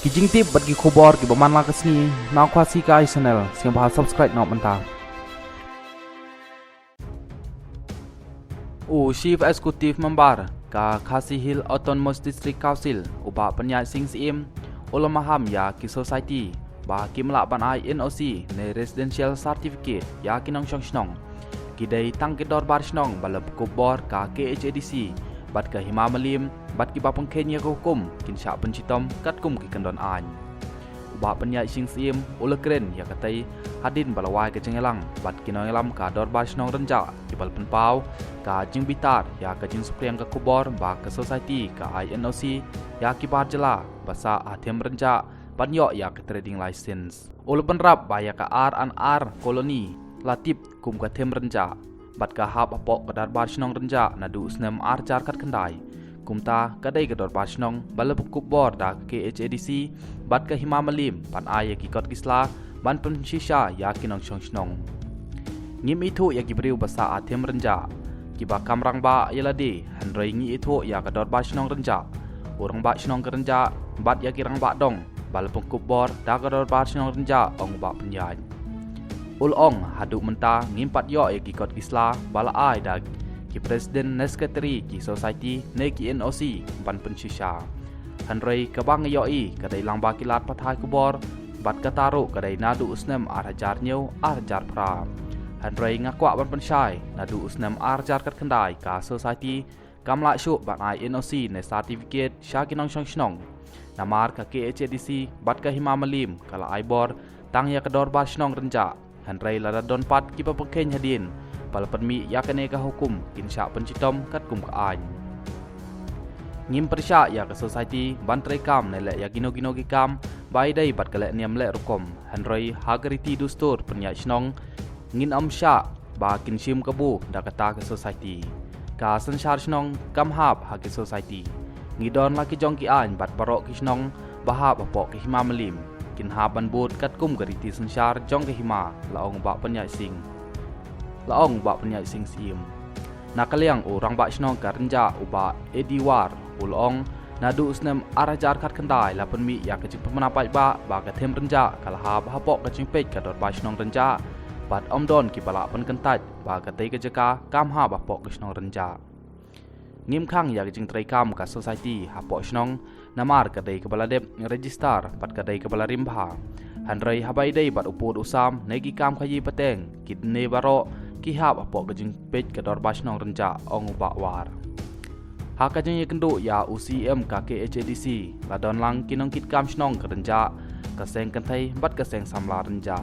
Kijing tip bagi kubor ki baman la kesni nak kuasi kai channel siang bahas subscribe nak mentah. Chief Executive Member ka Khasi Hill Autonomous District Council ubah penyai sing sim ulamaham ya ki society ba ki melak ban ai NOC ne residential certificate ya ki nong snong kidai tang ki dor bar snong balap kubor ka KHADC bat ka hima malim bat ki ba pengkenya ko hukum kin sya pencitom kat kum ki kendon an ubah penyai sing sim ulakren ya katai hadin balawai ke cengelang bat ki nongelam ka dor bar snong renja ki bal penpau ka jing bitar ya ka jing supriang ka kubor ba ka society ka INOC ya ki bar jela basa athem renja banyo ya ka trading license ul penrap ba ya ka R&R koloni latip kum ka them renja bat ka hap apok ka dar bar snong renja nadu snem ar jar kat kendai kumta kadai ka dor bar snong balap kubor da KHADC bat ka hima malim pan ay ki kot kisla ban pen shisha ya ki nong snong ngim itu ya ki briu basa athem renja ki ba kamrang ba yelade handrai ngi itu ya ka dor bar snong renja orang ba snong ka renja bat ya ki rang ba dong balap kubor da ka dor bar snong renja ong ba penyai ulong haduk mentah ngimpat yo ki kot kisla bala ai dak ki presiden neskateri ki society ne ki NOC ban pensisha hanrei kabang yo kadai lang ba kilat pathai kubor bat kataru kadai nadu usnem ar hajar nyeu ar hajar pra hanrei ngakwa ban pensai nadu usnem ar hajar kat kendai ka society kamla syu ban ai NOC ne certificate syakinong snong namar ka KHADC bat ka hima malim kala aibor tang ya kedor bar snong renja hanrei lada don pat ki papeken hadin pal permi ya kene ka hukum kin sya pencitom kat kum ka an ngim persya ya ka society ban trai kam ne le ya gino gi kam bai dai bat kale niam le rukom hanrei hagariti dustur penya snong ngin am sya ba kin sim kabu da kata ka society ka sanshar snong kam hap ha ki society ngidon la ki jong ki an bat barok ki snong bahap apok ki hima malim kin haban bot kat kum gariti sanshar jong ke hima laong ba penyai sing sim nakaliang orang ba snong ka renja uba ediwar ulong nadu usnem arajar kat kendai la penmi ya ke jing pemenapai ba ka them renja kalha ba pok ka jing pej ka dor ba snong renja bat omdon ki bala pen kentaj ba ka tei ka jeka kam ha ba pok ka snong renja ngim khang ya jing trai kam ka society ha pok snong namar ka dei ka bala dep register bat ka dei ka bala rimbha hanrei habai dei bat upod usam negi kam khayi pateng kidne baro ki hap apok ka jing pej ka dor ba snong renja ong ba war ha ka jing kendu ya UCM ka KHADC ladon lang kinong kit kam snong ka renja ka seng kan thai bat ka seng samla renja